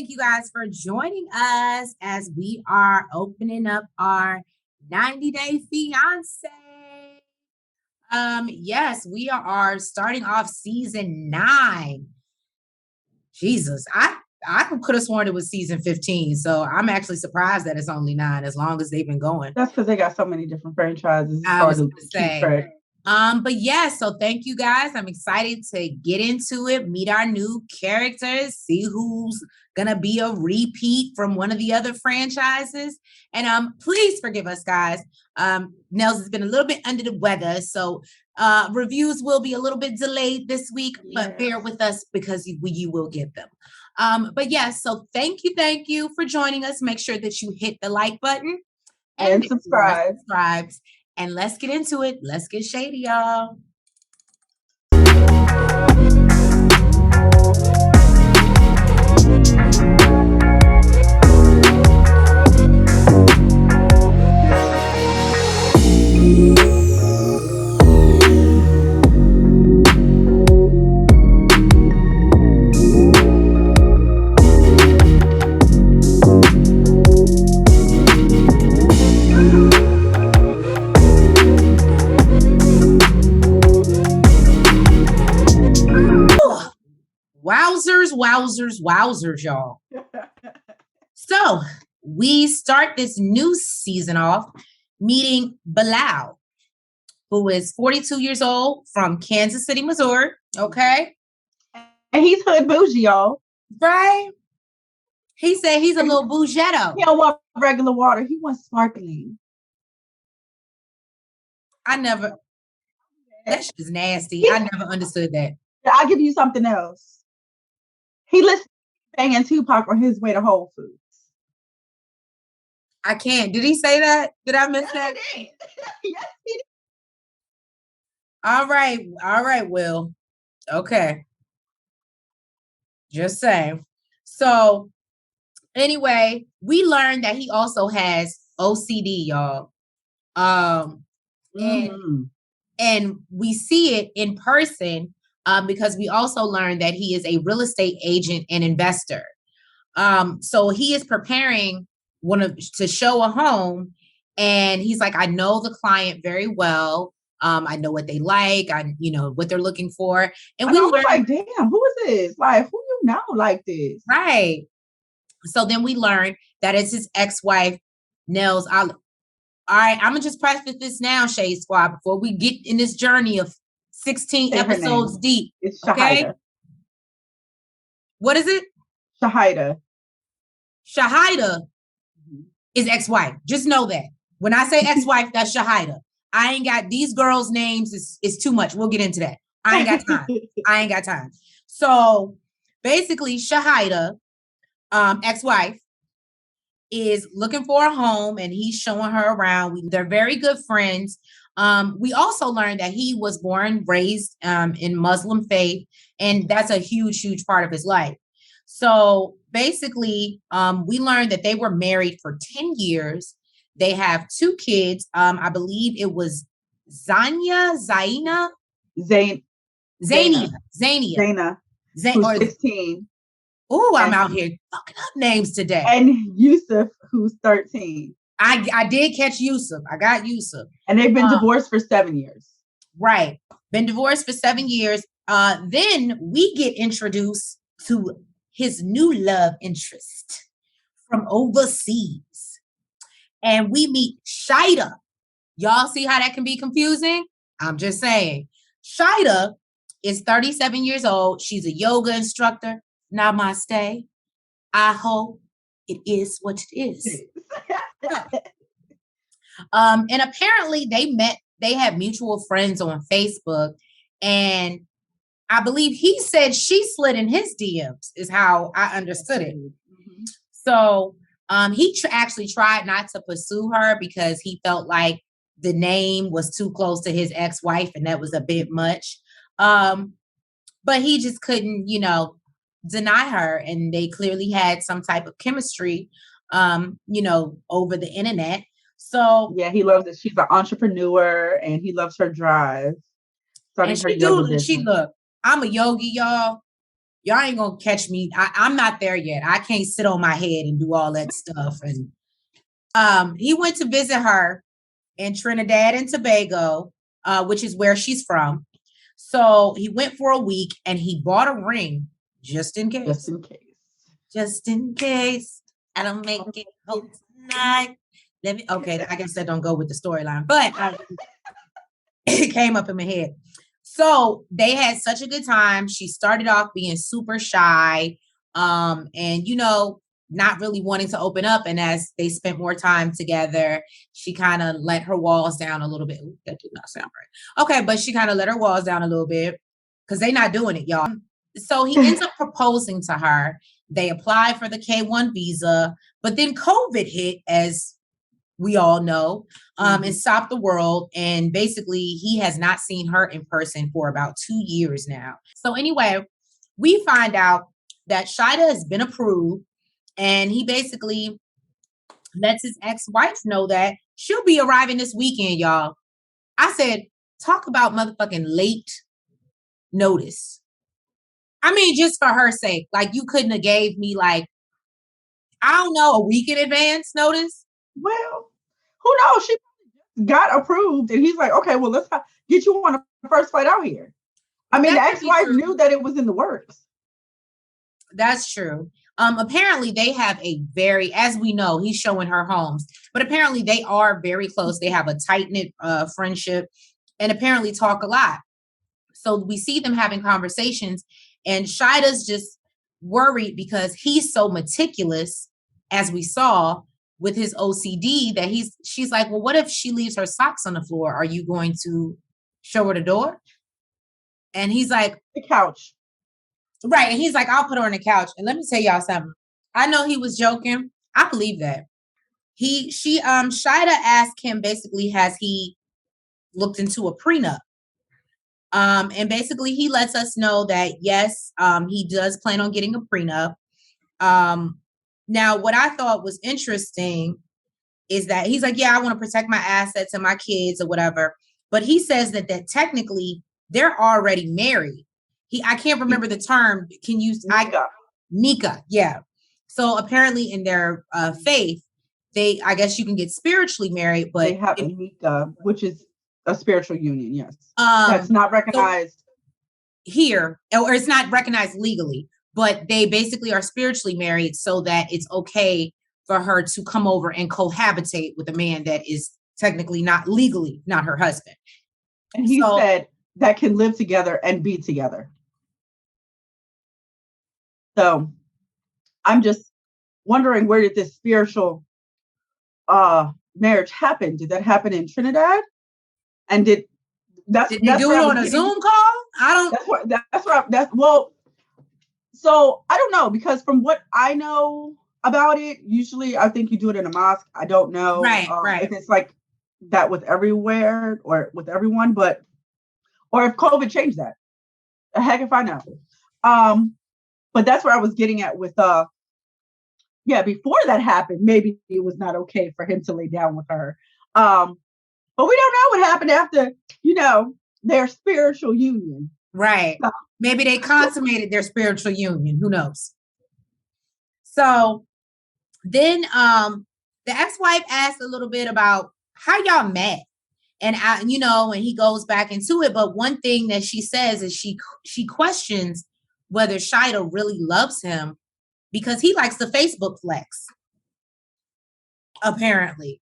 Thank you guys for joining us as we are opening up our 90-day fiance. Yes, we are starting off season 9. Jesus, I could have sworn it was season 15, so I'm actually surprised that it's only 9 as long as they've been going. That's because they got so many different franchises. It's I hard was to gonna keep say. track. But yeah, so thank you guys. I'm excited to get into it, meet our new characters, see who's gonna be a repeat from one of the other franchises. And please forgive us, guys. Nels has been a little bit under the weather, so reviews will be a little bit delayed this week, but bear with us because you will get them. But yes, so thank you for joining us. Make sure that you hit the like button and subscribe. And let's get into it. Let's get shady, y'all. Wowzers, y'all. So we start this new season off meeting Bilal, who is 42 years old from Kansas City, Missouri. Okay. And he's hood bougie, y'all. Right? He said he's a little bougetto. He don't want regular water. He wants sparkling. That shit is nasty. I never understood that. I'll give you something else. He listened to banging Tupac on his way to Whole Foods. I can't. Did he say that? Did I miss that? Yes, he did. All right, Will. Okay. Just saying. So anyway, we learned that he also has OCD, y'all. And we see it in person because we also learned that he is a real estate agent and investor. So he is preparing to show a home, and he's like, I know the client very well. I know what they like. I what they're looking for. And we were like, damn, who is this? Like, who you know like this? Right. So then we learned that it's his ex-wife, Nels Olive. All right, I'm gonna just preface this now, Shade Squad, before we get in this journey of 16 episodes deep. It's Shahida. Okay? What is it? Shahida. Shahida is ex-wife. Just know that. When I say ex-wife, that's Shahida. I ain't got these girls' names. It's too much. We'll get into that. I ain't got time. So basically, Shahida, ex-wife, is looking for a home, and he's showing her around. They're very good friends. We also learned that he was born, raised in Muslim faith, and that's a huge part of his life. So basically, we learned that they were married for 10 years. They have 2 kids. I believe it was Zania. Who's 16. Oh, I'm out here fucking up names today. And Yusuf, who's 13. I did catch Yusuf. I got Yusuf. And they've been divorced for 7 years. Right. Been divorced for 7 years. Then we get introduced to his new love interest from overseas. And we meet Shida. Y'all see how that can be confusing? I'm just saying. Shida is 37 years old. She's a yoga instructor. Namaste. I hope it is what it is. And apparently they had mutual friends on Facebook, and I believe he said she slid in his DMs is how I understood it. Mm-hmm. So he actually tried not to pursue her because he felt like the name was too close to his ex-wife, and that was a bit much. But he just couldn't, deny her, and they clearly had some type of chemistry, over the internet. So yeah, he loves it. She's an entrepreneur, and he loves her drive. Look, I'm a yogi, y'all. y'all ain't gonna catch me. I'm not there yet. I can't sit on my head and do all that stuff. And he went to visit her in Trinidad and Tobago, which is where she's from. So he went for a week and he bought a ring just in case. Just in case. Just in case I don't make it home tonight. Okay, I guess that don't go with the storyline, but it came up in my head. So they had such a good time. She started off being super shy, and not really wanting to open up. And as they spent more time together, she kind of let her walls down a little bit. Ooh, that did not sound right. Okay, but she kind of let her walls down a little bit because they're not doing it, y'all. So he ends up proposing to her. They apply for the K-1 visa, but then COVID hit, as we all know, and stopped the world. And basically, he has not seen her in person for about 2 years now. So anyway, we find out that Shida has been approved, and he basically lets his ex-wife know that she'll be arriving this weekend, y'all. I said, talk about motherfucking late notice. I mean, just for her sake, like you couldn't have gave me like, I don't know, a week in advance notice. Well, who knows? She got approved, and he's like, okay, well, let's get you on the first flight out here. I mean, the ex-wife knew that it was in the works. That's true. Apparently they have a very, as we know, he's showing her homes, but apparently they are very close. They have a tight-knit friendship and apparently talk a lot. So we see them having conversations, and Shida's just worried because he's so meticulous, as we saw with his OCD, that she's like, well, what if she leaves her socks on the floor? Are you going to show her the door? And he's like, the couch. Right. And he's like, I'll put her on the couch. And let me tell y'all something. I know he was joking. I believe that. Shida asked him basically, has he looked into a prenup? And basically he lets us know that yes, he does plan on getting a prenup. Now what I thought was interesting is that he's like, yeah, I want to protect my assets and my kids or whatever. But he says that technically they're already married. I can't remember the term. Can you? Nika. Yeah. So apparently in their faith, I guess you can get spiritually married, but they have a Nika, which is a spiritual union. Yes. That's not recognized here, or it's not recognized legally, but they basically are spiritually married so that it's okay for her to come over and cohabitate with a man that is technically not legally not her husband. And he said that can live together and be together. So I'm just wondering, where did this spiritual marriage happen? Did that happen in Trinidad? And did they do it on a Zoom call? I don't. So I don't know, because from what I know about it, usually I think you do it in a mosque. I don't know if it's like that with everywhere or with everyone, or if COVID changed that. The heck if I know. But that's where I was getting at with before that happened, maybe it was not okay for him to lay down with her. But we don't know what happened after, their spiritual union. Right. So, maybe they consummated their spiritual union. Who knows? So then the ex-wife asked a little bit about how y'all met. And and he goes back into it. But one thing that she says is she questions whether Shida really loves him because he likes the Facebook flex. Apparently.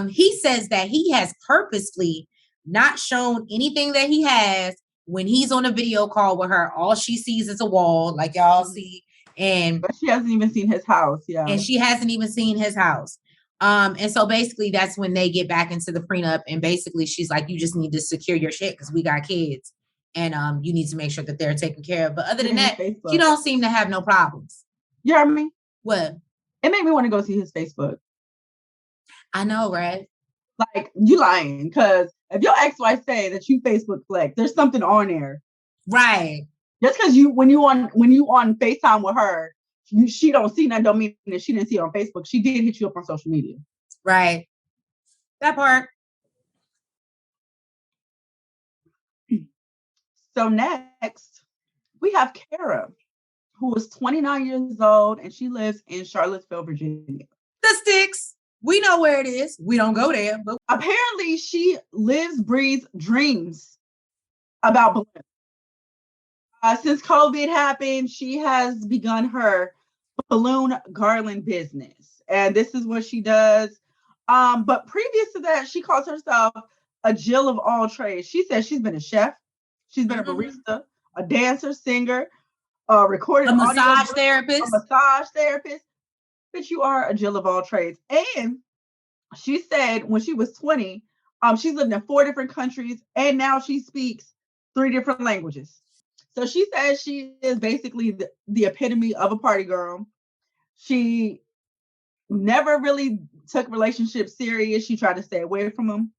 He says that he has purposely not shown anything that he has when he's on a video call with her. All she sees is a wall, like y'all see. But she hasn't even seen his house. Yeah. And she hasn't even seen his house. And so basically that's when they get back into the prenup. And basically she's like, you just need to secure your shit because we got kids. And you need to make sure that they're taken care of. But other than that, she don't seem to have no problems. You know what I mean? What? It made me want to go see his Facebook. I know, right? Like, you lying, because if your ex-wife say that you Facebook flex, there's something on there. Right. Just because when you on FaceTime with her, she don't see that don't mean that she didn't see it on Facebook. She did hit you up on social media. Right. That part. So next, we have Kara. who is 29 years old, and she lives in Charlottesville, Virginia. The sticks. We know where it is. We don't go there. But apparently she lives, breathes, dreams about balloons. Since COVID happened, she has begun her balloon garland business. And this is what she does. But previous to that, she calls herself a Jill of all trades. She says she's been a chef. She's been a barista, a dancer, singer, recorded a massage therapist. A massage therapist. But you are a Jill of all trades. And she said when she was 20, she's lived in 4 different countries, and now she speaks 3 different languages. So she says she is basically the epitome of a party girl. She never really took relationships serious. She tried to stay away from them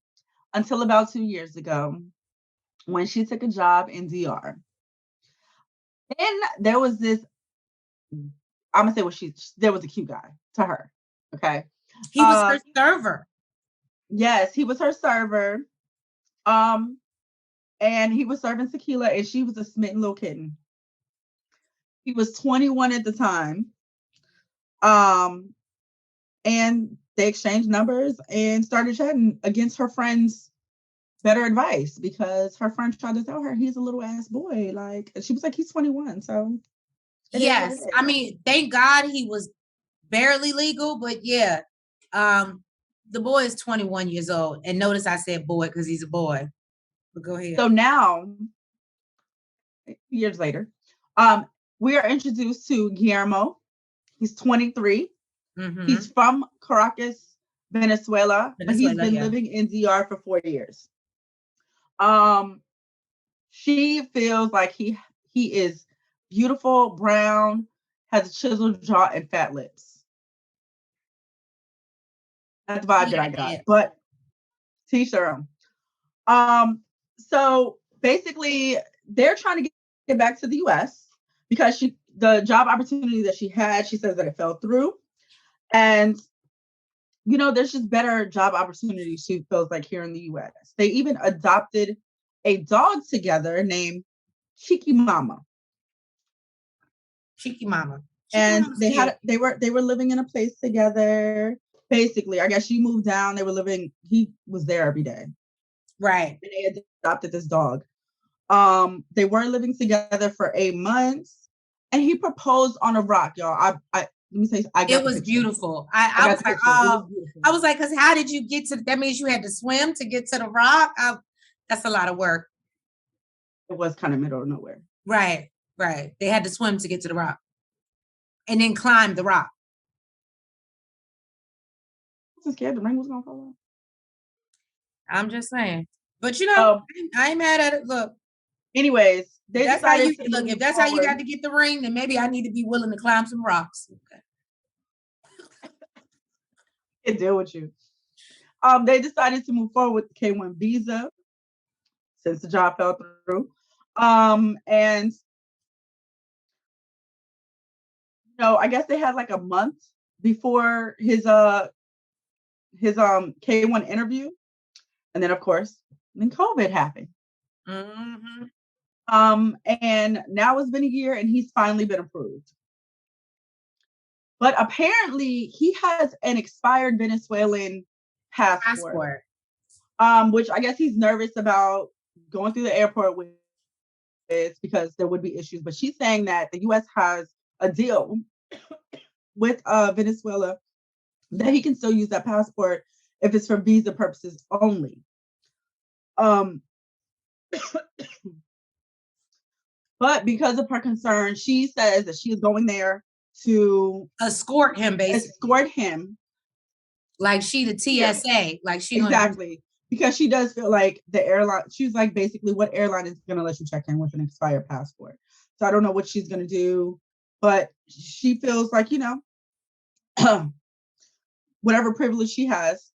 until about 2 years ago when she took a job in DR. And there was this, I'm going to say there was a cute guy to her. Okay. He was her server. Yes, he was her server. And he was serving tequila, and she was a smitten little kitten. He was 21 at the time. And they exchanged numbers and started chatting against her friend's better advice, because her friend tried to tell her he's a little ass boy. Like, she was like, he's 21. So yes, I mean, thank God he was barely legal, but yeah, the boy is 21 years old. And notice I said boy because he's a boy. But go ahead. So now, years later, we are introduced to Guillermo. He's 23. Mm-hmm. He's from Caracas, Venezuela, but he's been living in DR for 4 years. She feels like he is beautiful, brown, has a chiseled jaw and fat lips. That's the vibe that I got. But t-shirt. So basically, they're trying to get back to the US because the job opportunity that she had, she says that it fell through. And, you know, there's just better job opportunities, she feels like, here in the US. They even adopted a dog together named Cheeky Mama. Cheeky Mama. And they were living in a place together. Basically, I guess she moved down. He was there every day. Right. And they adopted this dog. They were living together for 8 months, and he proposed on a rock, y'all. Let me say, it was beautiful. I was like, oh, I was like, because how did you get to? That means you had to swim to get to the rock. That's a lot of work. It was kind of middle of nowhere. Right. They had to swim to get to the rock, and then climb the rock. I was scared the ring was gonna fall off. I'm just saying, but you know, I ain't mad at it. Look. Anyways, if that's how you got to get the ring, then maybe I need to be willing to climb some rocks. Okay. Can deal with you. They decided to move forward with the K-1 visa since the job fell through. And you know, I guess they had like a month before his K-1 interview, and then of course, then COVID happened. Mm-hmm. And now it's been a year, and he's finally been approved. But apparently, he has an expired Venezuelan passport. Which I guess he's nervous about going through the airport with, because there would be issues. But she's saying that the U.S. has a deal with Venezuela that he can still use that passport if it's for visa purposes only. But because of her concern, she says that she is going there to escort him, like she the TSA, yeah. Like she exactly, because she does feel like the airline. She's like, basically, what airline is going to let you check in with an expired passport? So I don't know what she's going to do, but she feels like, you know, whatever privilege she has,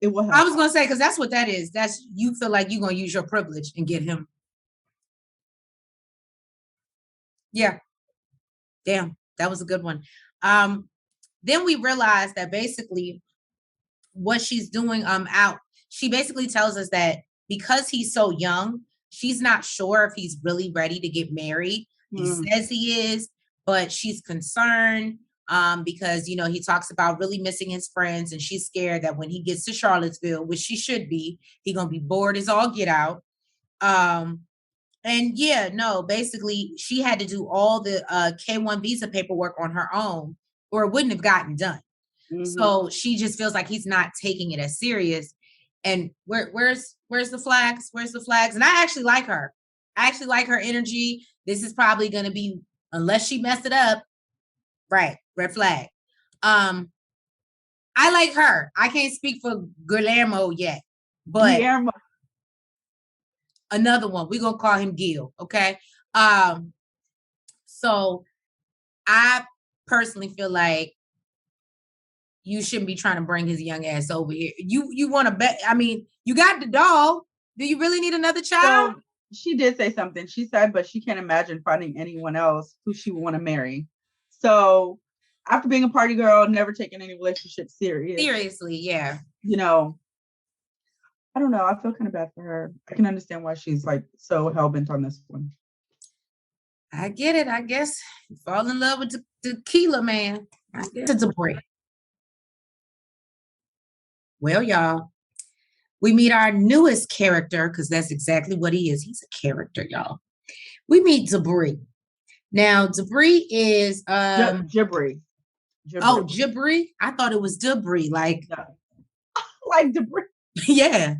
it will help. I was going to say, because that's what that is. That's, you feel like you're going to use your privilege and get him. Yeah. Damn, that was a good one. Then we realized that basically what she's doing she basically tells us that because he's so young, she's not sure if he's really ready to get married. He says he is, but she's concerned because, you know, he talks about really missing his friends, and she's scared that when he gets to Charlottesville, which she should be, he's going to be bored as all get out. And yeah, no, basically she had to do all the K1 visa paperwork on her own, or it wouldn't have gotten done. So she just feels like he's not taking it as serious. And where's the flags? Where's the flags? And I actually like her. I actually like her energy. This is probably going to be, unless she messed it up, right? Red flag. I like her. I can't speak for Guillermo yet, but Guillermo. Another one. We're gonna call him Gil. Okay. So I personally feel like you shouldn't be trying to bring his young ass over here. You want to bet? I mean, you got the dog. Do you really need another child? So she did say something. She said, but she can't imagine finding anyone else who she would want to marry. So after being a party girl, never taking any relationship seriously, yeah. You know, I don't know. I feel kind of bad for her. I can understand why she's like so hell-bent on this one. I get it. I guess you fall in love with the tequila man. I guess it's a break. Well, y'all, we meet our newest character, because that's exactly what he is. He's a character, y'all. We meet Debris. Now, Debris is Jibri. Oh, Jibri? I thought it was Debris, like like Debris. Yeah.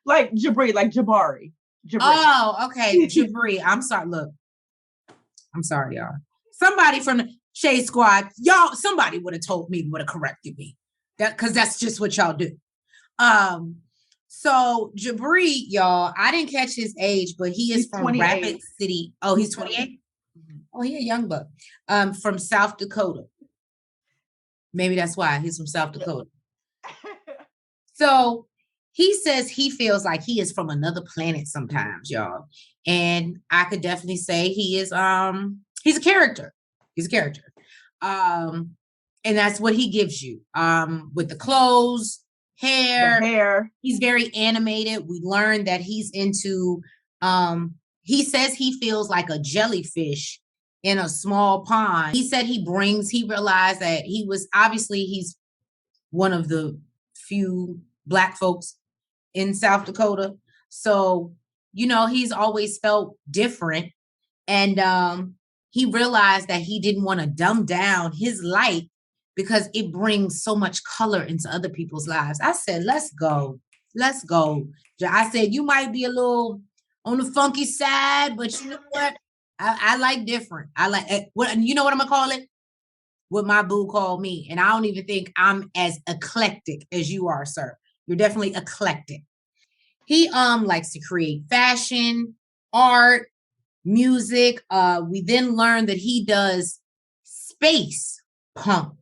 Like Jibri, like Jabari. Jibri. Oh, okay. Jibri. I'm sorry. Look. I'm sorry, y'all. Somebody from the Shade Squad, y'all, somebody would have told me, would have corrected me. Because that's just what y'all do. So Jabri, y'all, I didn't catch his age, but he's from 28. Rapid City. Oh, he's 28? Oh, he a young buck. From South Dakota. Maybe that's why he's from South Dakota. So he says he feels like he is from another planet sometimes, y'all. And I could definitely say he is he's a character. He's a character. And that's what he gives you. With the clothes, hair. He's very animated. We learned that he's into he says he feels like a jellyfish in a small pond. He said he realized that he's one of the few Black folks in South Dakota. So, you know, he's always felt different. And he realized that he didn't want to dumb down his light because it brings so much color into other people's lives. I said, let's go. Let's go. I said, you might be a little on the funky side, but you know what? I like different. I like what, you know what I'm going to call it? What my boo called me. And I don't even think I'm as eclectic as you are, sir. You're definitely eclectic. He likes to create fashion, art, music. We then learned that he does space punk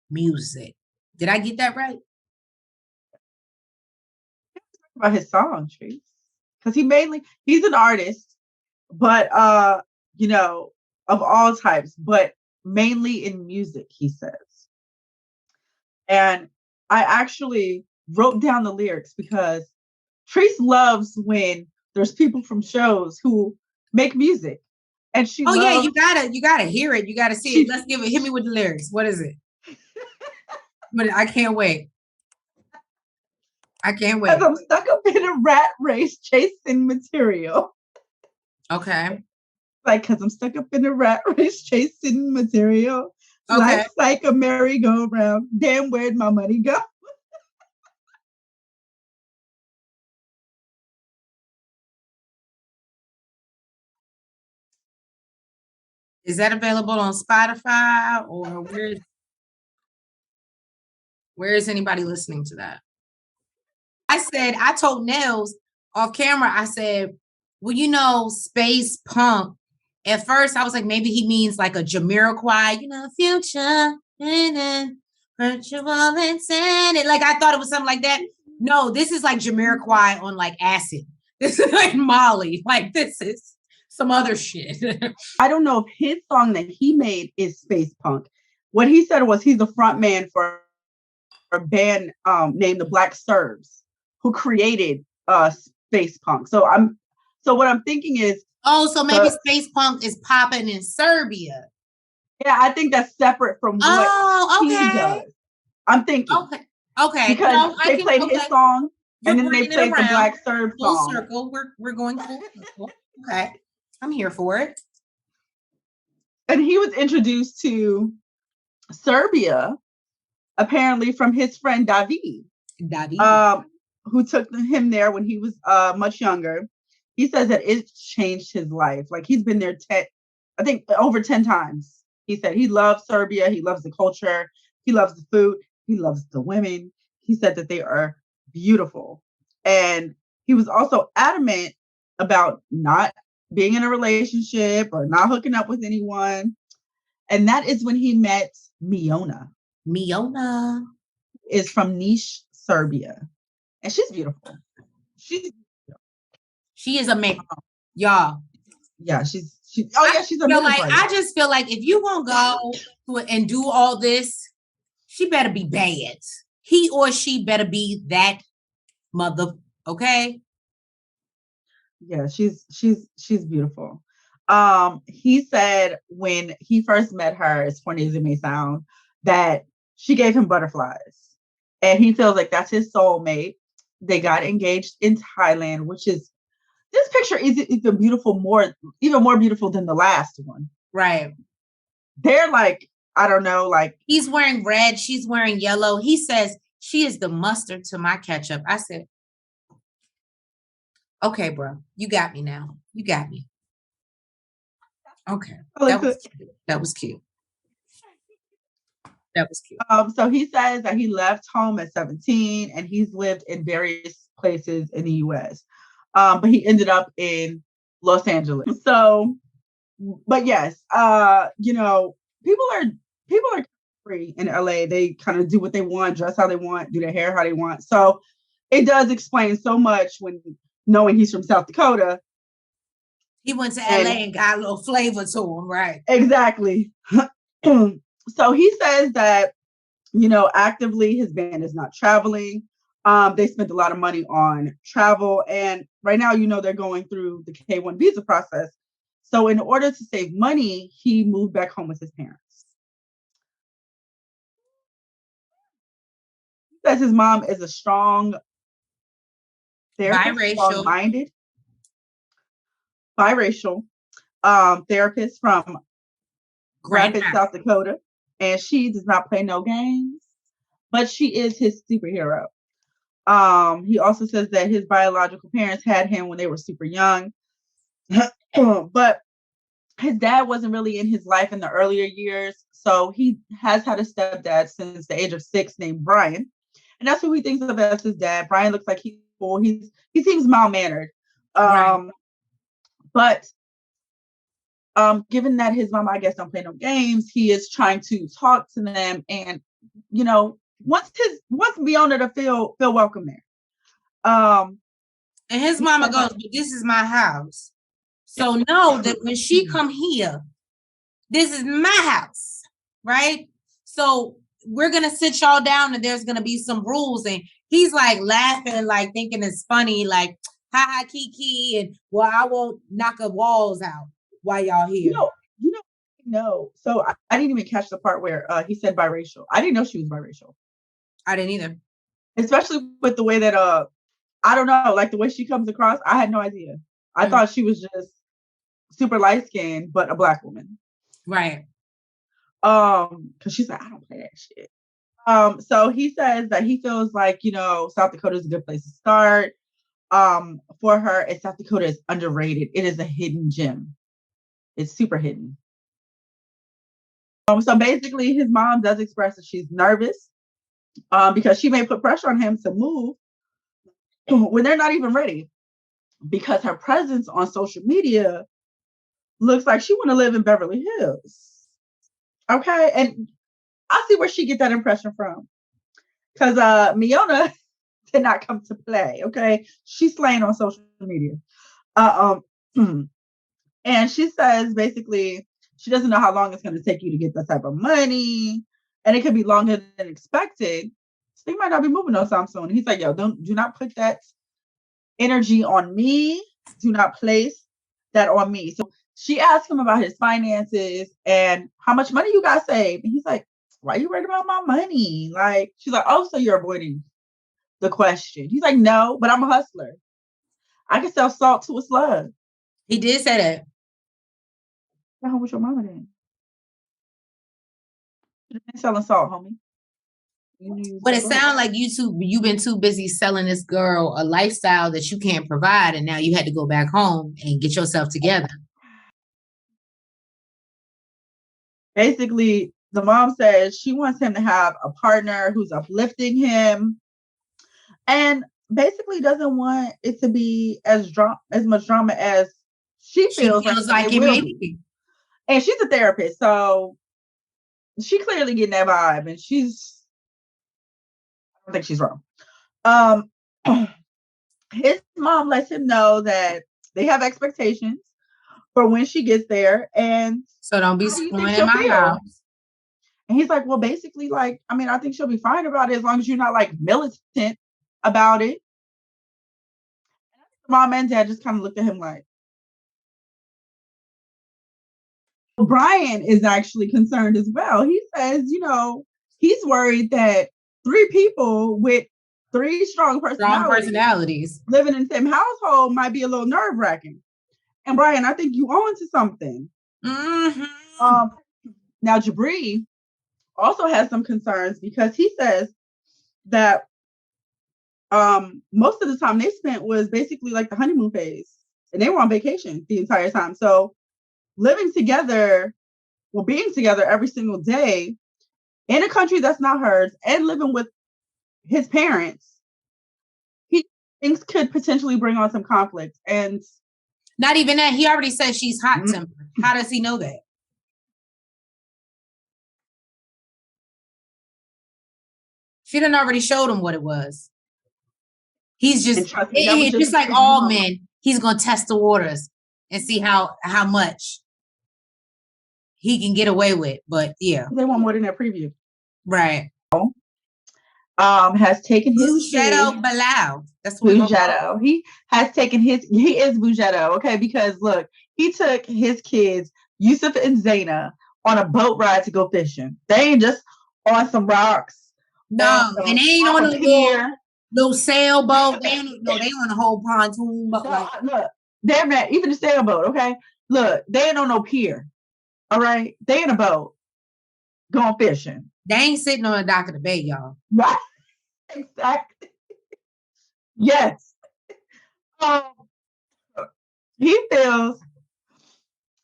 music. Did I get that right? About his songs, because he's an artist, but you know, of all types, but mainly in music, he says. And I actually wrote down the lyrics because Treese loves when there's people from shows who make music. And she yeah, you gotta hear it. You gotta see it. Let's hit me with the lyrics. What is it? But I can't wait. I can't wait. I'm stuck up in a rat race chasing material. Okay. Like, because I'm stuck up in a rat race chasing material. Okay. Life's like a merry-go-round. Damn, where'd my money go? Is that available on Spotify, or where is anybody listening to that? I told Nels off camera, I said, well, you know, space punk. At first, I was like, maybe he means like a Jamiroquai, you know, future, virtual insanity. Like, I thought it was something like that. No, this is like Jamiroquai on like acid. This is like Molly. Like, this is some other shit. I don't know if his song that he made is space punk. What he said was he's the front man for a band named the Black Serbs, who created space punk. So what I'm thinking is, so maybe space punk is popping in Serbia. Yeah, I think that's separate from what he does. I'm thinking. Okay. Because no, they played his song and then they played the Black Serb full song. Circle. We're going full circle. Okay. I'm here for it. And he was introduced to Serbia, apparently from his friend David. Who took him there when he was much younger. He says that it changed his life. Like he's been there over 10 times. He said he loves Serbia. He loves the culture. He loves the food. He loves the women. He said that they are beautiful. And he was also adamant about not being in a relationship or not hooking up with anyone. And that is when he met Miona. Miona is from Niš, Serbia. And she's beautiful. She is amazing. Y'all. Yeah, she's amazing. I just feel like if you won't go and do all this, she better be bad. He or she better be that mother, okay? Yeah, she's beautiful. He said when he first met her, as funny as it may sound, that she gave him butterflies. And he feels like that's his soulmate. They got engaged in Thailand, which is this picture is even more beautiful than the last one. Right. They're like, I don't know, like he's wearing red, she's wearing yellow. He says she is the mustard to my ketchup. I said, okay, bro, you got me now. You got me. Okay. That was cute. So he says that he left home at 17 and he's lived in various places in the US. But he ended up in Los Angeles. So, but yes, people are free in LA. They kind of do what they want, dress how they want, do their hair how they want. So it does explain so much when knowing he's from South Dakota. He went to LA and got a little flavor to him, right? Exactly. So he says that, actively his band is not traveling. They spent a lot of money on travel. And right now, they're going through the K-1 visa process. So in order to save money, he moved back home with his parents. He says his mom is a strong therapist, strong-minded, biracial therapist from Rapids, South Dakota. And she does not play no games, but she is his superhero. He also says that his biological parents had him when they were super young, but his dad wasn't really in his life in the earlier years. So he has had a stepdad since the age of 6 named Brian. And that's who he thinks of as his dad. Brian looks like he's cool. He seems mild-mannered. But given that his mom, I guess, don't play no games, he is trying to talk to them and, wants Miona to feel welcome there. And his mama goes, but this is my house. So know that when she come here, this is my house, right? So we're going to sit y'all down and there's going to be some rules. And he's like laughing, like thinking it's funny, like, ha ha, kiki, and well, I won't knock the walls out while y'all here. No. So I didn't even catch the part where he said biracial. I didn't know she was biracial. I didn't either. Especially with the way that, I don't know, like the way she comes across, I had no idea. I thought she was just super light-skinned, but a Black woman. Right. Because she's like, I don't play that shit. So he says that he feels like, South Dakota is a good place to start. For her, and South Dakota is underrated. It is a hidden gem. It's super hidden. So basically, his mom does express that she's nervous because she may put pressure on him to move when they're not even ready, because her presence on social media looks like she want to live in Beverly Hills. Okay, and I see where she get that impression from, because Miona did not come to play. Okay, she's slaying on social media. And she says basically she doesn't know how long it's going to take you to get that type of money, and it could be longer than expected. So you might not be moving no time soon. He's like, yo, do not put that energy on me. Do not place that on me. So she asked him about his finances and how much money you got saved. And he's like, why are you worried about my money? Like, she's like, oh, so you're avoiding the question. He's like, no, but I'm a hustler. I can sell salt to a slug. He did say that. How was your mama then? You've been selling salt, homie. But it sounds like you've been too busy selling this girl a lifestyle that you can't provide, and now you had to go back home and get yourself together. Basically, the mom says she wants him to have a partner who's uplifting him, and basically doesn't want it to be as much drama as she feels like it will be. And she's a therapist, so she clearly getting that vibe, and I don't think she's wrong. His mom lets him know that they have expectations for when she gets there, and so don't be screwing in my house. And he's like, well, basically, like, I mean, I think she'll be fine about it as long as you're not like militant about it. And mom and dad just kind of looked at him like, Brian is actually concerned as well. He says, he's worried that 3 people with 3 strong personalities living in the same household might be a little nerve-wracking. And Brian, I think you on to something. Mm-hmm. Now, Jabri also has some concerns because he says that most of the time they spent was basically like the honeymoon phase, and they were on vacation the entire time. So living together, well, being together every single day in a country that's not hers and living with his parents, he thinks could potentially bring on some conflict. And not even that, he already said she's hot-tempered. How does he know that? She done already showed him what it was. He's just like all men. He's gonna test the waters and see how much he can get away with. But yeah, they want more than that preview, right? Has taken his Shadow Bilal. That's what Bugetto. He has taken his. He is Bugetto, okay? Because look, he took his kids, Yusuf and Zaina, on a boat ride to go fishing. They ain't just on some rocks. No, and they ain't on a pier. No sailboat. They on a whole pontoon boat. Look, damn that. Even the sailboat, okay? Look, they ain't on no pier. All right, they in a boat going fishing. They ain't sitting on the dock of the bay, y'all. Right? Exactly. Yes. He feels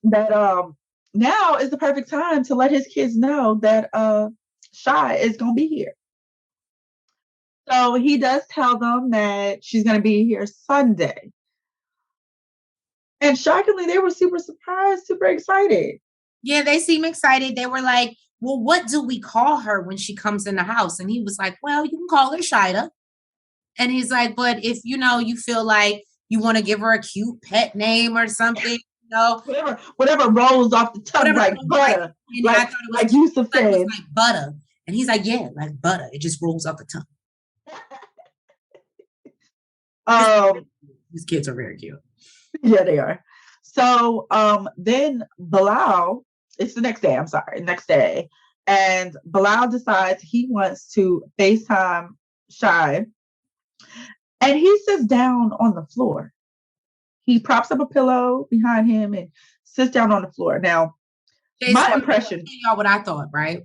that now is the perfect time to let his kids know that Shy is gonna be here. So he does tell them that she's going to be here Sunday. And shockingly, they were super surprised, super excited. Yeah, they seem excited. They were like, well, what do we call her when she comes in the house? And he was like, well, you can call her Shida. And he's like, but if, you feel like you want to give her a cute pet name or something, whatever rolls off the tongue, like butter. Like Yusuf said. Like butter. And he's like, yeah, like butter. It just rolls off the tongue. These kids are very cute. Yeah, they are. So then Bilal, it's the next day. And Bilal decides he wants to FaceTime Shy. And he sits down on the floor. He props up a pillow behind him and sits down on the floor. Now, my impression. Y'all what I thought, right?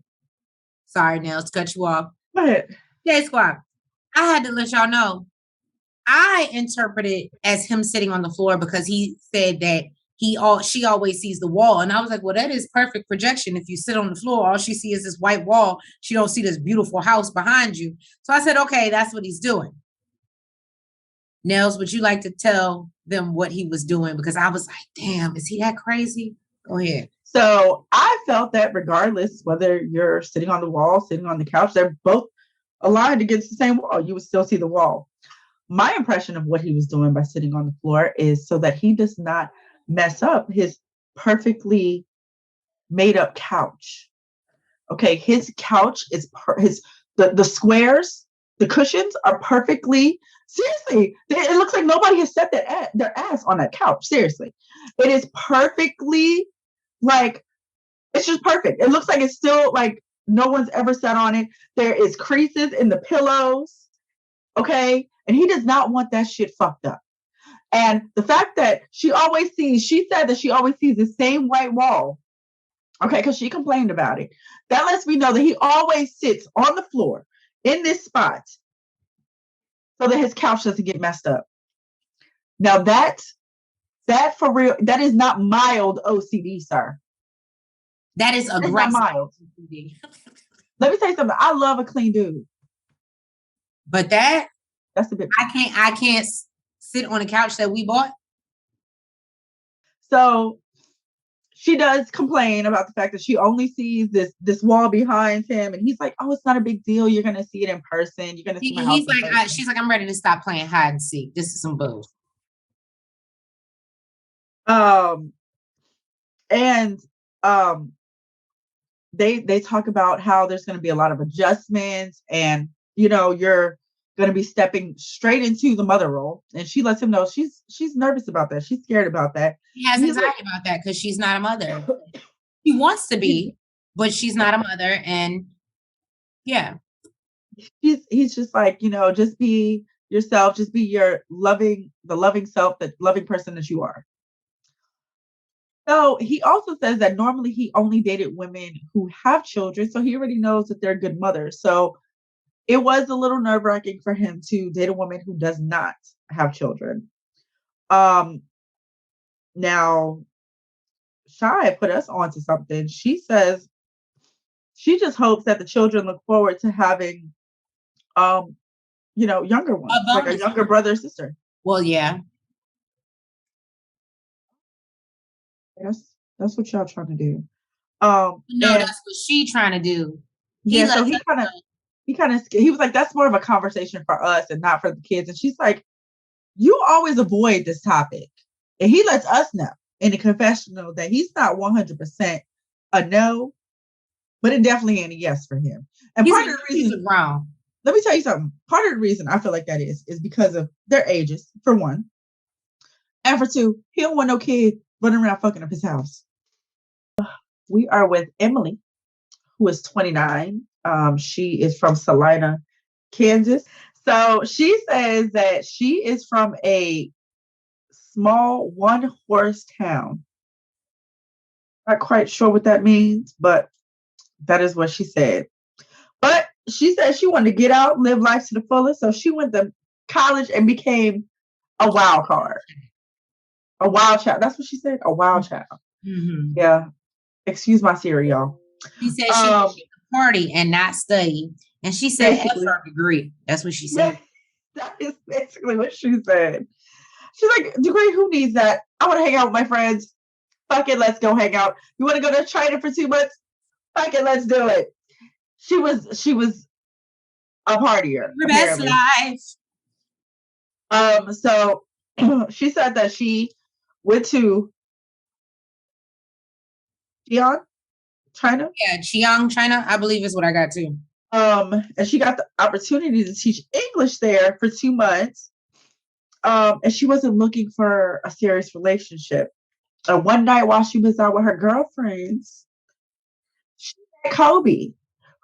Sorry, Nels, to cut you off. Go ahead. J-Squad, I had to let y'all know. I interpreted as him sitting on the floor because he said that she always sees the wall. And I was like, well, that is perfect projection. If you sit on the floor, all she sees is this white wall. She don't see this beautiful house behind you. So I said, okay, that's what he's doing. Nels, would you like to tell them what he was doing? Because I was like, damn, is he that crazy? Go ahead. So I felt that regardless whether you're sitting on the wall, sitting on the couch, they're both aligned against the same wall. You would still see the wall. My impression of what he was doing by sitting on the floor is so that he does not mess up his perfectly made up couch. Okay, his couch is the squares The cushions are perfectly, seriously, it looks like nobody has set their ass on that couch. Seriously. It is perfectly, like, it's just perfect. It looks like it's still, like, no one's ever sat on it. There is creases in the pillows. Okay. And he does not want that shit fucked up. And the fact that she said that she always sees the same white wall. Okay. Because she complained about it. That lets me know that he always sits on the floor in this spot so that his couch doesn't get messed up. Now that for real, that is not mild OCD, sir. That is aggressive. Mild. Let me tell you something. I love a clean dude. But that's a bit. I can't sit on a couch that we bought. So she does complain about the fact that she only sees this wall behind him, and he's like, "Oh, it's not a big deal. You're gonna see it in person. You're gonna see my house." He's like, she's like, "I'm ready to stop playing hide and seek. This is some bull." They talk about how there's going to be a lot of adjustments, and you're going to be stepping straight into the mother role, and she lets him know she's nervous about that. She's scared about that. She has anxiety about that because she's not a mother. She wants to be, but she's not a mother, and yeah, he's just like, just be yourself, just be the loving self, that loving person that you are. So he also says that normally he only dated women who have children, so he already knows that they're good mothers. So it was a little nerve-wracking for him to date a woman who does not have children. Now, Shy put us onto something. She says she just hopes that the children look forward to having, younger ones, like a younger brother or sister. Well, yeah. That's what y'all trying to do. No, that's what she trying to do. So he was like, that's more of a conversation for us and not for the kids. And she's like, you always avoid this topic. And he lets us know in the confessional that he's not 100% a no, but it definitely ain't a yes for him. And part of the reason, wrong. Let me tell you something. Part of the reason I feel like that is because of their ages, for one. And for two, he don't want no kid running around fucking up his house. We are with Emily, who is 29. She is from Salina, Kansas. So she says that she is from a small one-horse town. Not quite sure what that means, but that is what she said. But she said she wanted to get out, live life to the fullest. So she went to college and became a wild card. A wild child. That's what she said. A wild child. Mm-hmm. Yeah. Excuse my Siri, y'all. She said she could party and not study. And she said F her degree. That's what she said. That is basically what she said. She's like, degree, who needs that? I want to hang out with my friends. Fuck it, let's go hang out. You want to go to China for 2 months? Fuck it, let's do it. She was a partier. The best life. So she said that she went to Xi'an, China. Yeah, Xi'an, China, I believe is what I got too. And she got the opportunity to teach English there for 2 months. And she wasn't looking for a serious relationship. One night while she was out with her girlfriends, she met Kobe,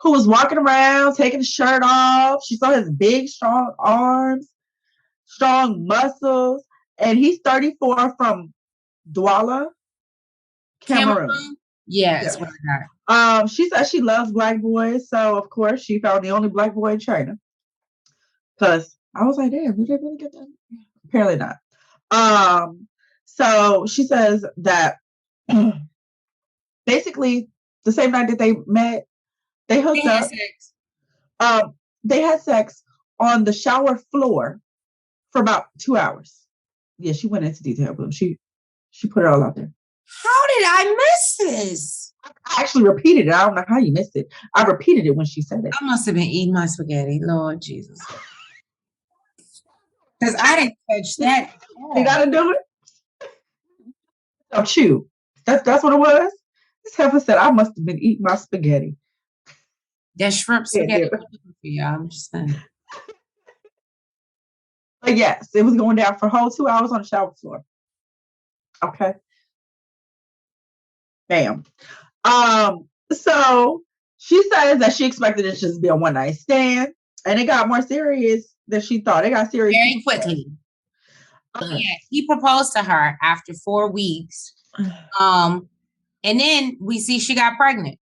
who was walking around, taking his shirt off. She saw his big, strong arms, strong muscles. And he's 34 from Douala, Cameroon. Yeah, that's what I got. She said she loves Black boys. So, of course, she found the only Black boy in China. Because I was like, damn, did they really get that? Apparently not. So she says that basically the same night that they met, they hooked up. Sex. They had sex on the shower floor for about 2 hours. Yeah, she went into detail, but she put it all out there. How did I miss this? I actually repeated it. I don't know how you missed it. I repeated it when she said it. I must have been eating my spaghetti. Lord Jesus. Because I didn't catch that. You gotta do it. So chew. That's what it was. This heifer said I must have been eating my spaghetti. That shrimp spaghetti. Yeah, I'm just saying. But yes, it was going down for a whole 2 hours on the shower floor. Okay. Bam. So she says that she expected it to just be a one night stand, and it got more serious than she thought. It got serious very quickly. Yes, he proposed to her after 4 weeks. And then we see she got pregnant.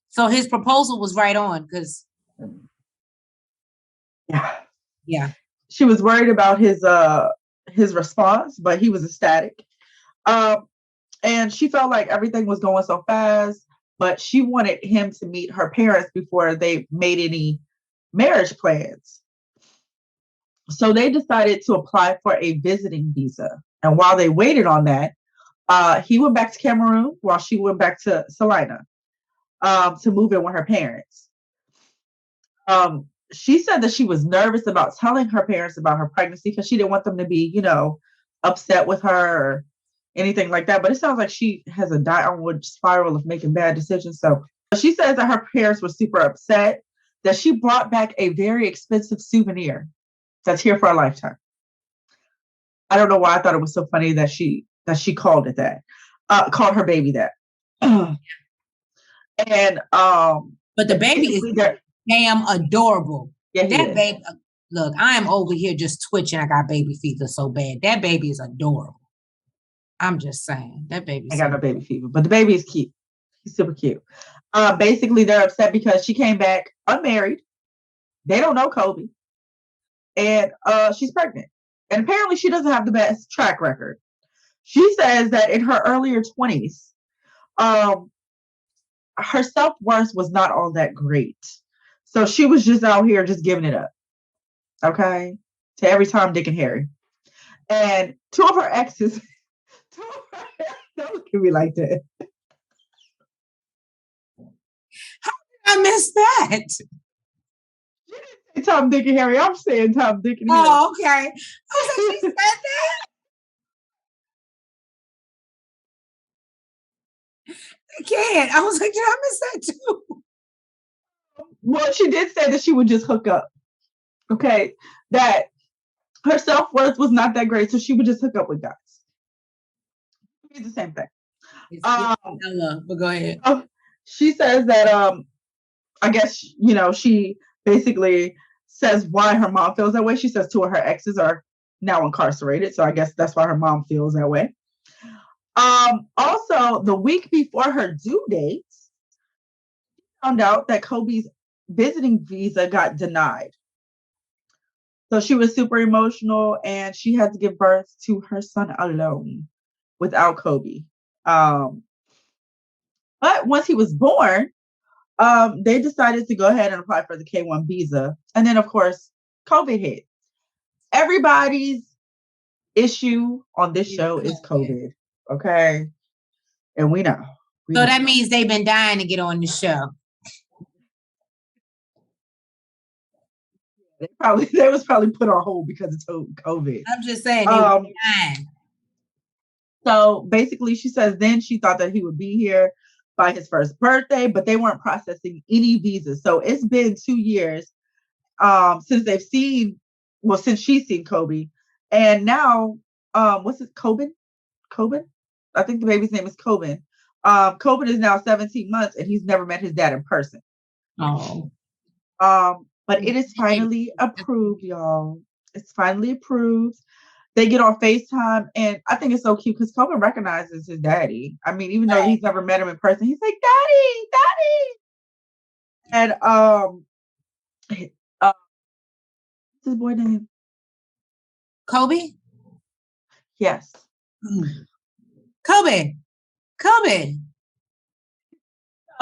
So his proposal was right on because yeah. She was worried about his response, but he was ecstatic. And she felt like everything was going so fast, but she wanted him to meet her parents before they made any marriage plans. So they decided to apply for a visiting visa. And while they waited on that, he went back to Cameroon while she went back to Salina to move in with her parents. She said that she was nervous about telling her parents about her pregnancy because she didn't want them to be, upset with her or anything like that. But it sounds like she has a downward spiral of making bad decisions. So she says that her parents were super upset that she brought back a very expensive souvenir that's here for a lifetime. I don't know why I thought it was so funny that she called it that, called her baby that. And but the baby is damn adorable. Yeah, that baby. Look, I am over here just twitching. I got baby fever so bad. That baby is adorable. I'm just saying that baby. I got no baby fever, but the baby is cute. He's super cute. Basically, they're upset because she came back unmarried. They don't know Kobe, and she's pregnant. And apparently, she doesn't have the best track record. She says that in her earlier 20s, her self-worth was not all that great. So she was just out here just giving it up. Okay? To every Tom, Dick, and Harry. And two of her exes, don't look at me like that. How did I miss that? You didn't say Tom, Dick, and Harry. I'm saying Tom, Dick, and Harry. Oh, okay. I was like, she said that? I can't. I was like, did I miss that too? Well, she did say that she would just hook up. Okay. That her self-worth was not that great, so she would just hook up with guys. It's the same thing. But go ahead. She says that I guess she basically says why her mom feels that way. She says two of her exes are now incarcerated, so I guess that's why her mom feels that way. Also, the week before her due date, she found out that Kobe's visiting visa got denied. So she was super emotional, and she had to give birth to her son alone without Kobe. But once he was born, they decided to go ahead and apply for the K-1 visa. And then, of course, COVID hit. Everybody's issue on this show is COVID. Okay? And we know. So that means they've been dying to get on the show. They was probably put on hold because of COVID. I'm just saying. So basically, she says then she thought that he would be here by his first birthday, but they weren't processing any visas. So it's been 2 years since since she's seen Kobe. And now, what's it, Coben? I think the baby's name is Coben. Coben is now 17 months, and he's never met his dad in person. Oh. But it is finally approved, y'all. It's finally approved. They get on FaceTime, and I think it's so cute because Coben recognizes his daddy. I mean, even though he's never met him in person, he's like, Daddy. And what's his boy name? Kobe? Yes. Kobe.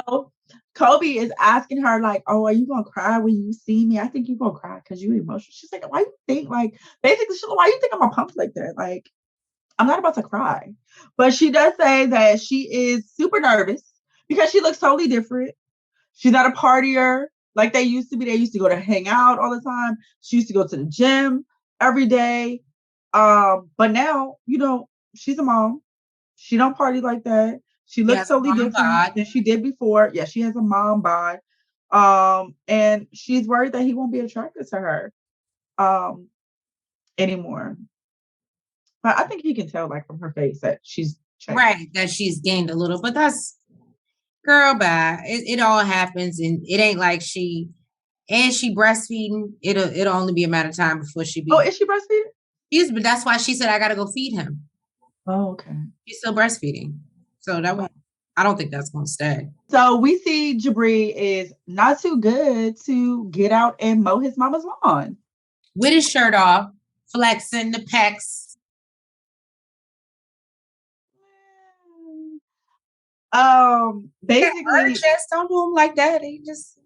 So Kobe is asking her, like, oh, are you gonna cry when you see me? I think you're gonna cry because you're emotional. She's like, why you think why you think I'm a pump like that? Like, I'm not about to cry. But she does say that she is super nervous because she looks totally different. She's not a partier like they used to be. They used to go to hang out all the time. She used to go to the gym every day. But now, she's a mom. She don't party like that. She looks totally different than she did before. Yeah, she has a mom bod. And she's worried that he won't be attracted to her anymore. But I think he can tell, like, from her face that she's changed. Right, that she's gained a little. But that's, girl, bye. It all happens, and it ain't like she breastfeeding. It'll only be a matter of time before she be. Oh, is she breastfeeding? Yes, but that's why she said I gotta go feed him. Oh, okay. She's still breastfeeding, so that won't. I don't think that's gonna stay. So we see Jabri is not too good to get out and mow his mama's lawn with his shirt off, flexing the pecs. Basically, chest, don't do him like that. He just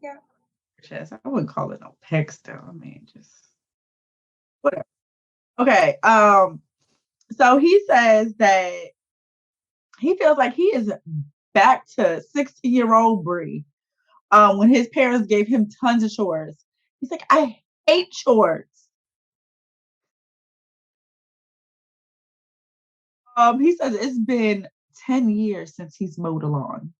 chest. I wouldn't call it no pecs though. I mean, just whatever. Okay. So he says that he feels like he is back to 16-year-old Bree. When his parents gave him tons of chores. He's like, I hate chores. He says it's been 10 years since he's mowed a lawn.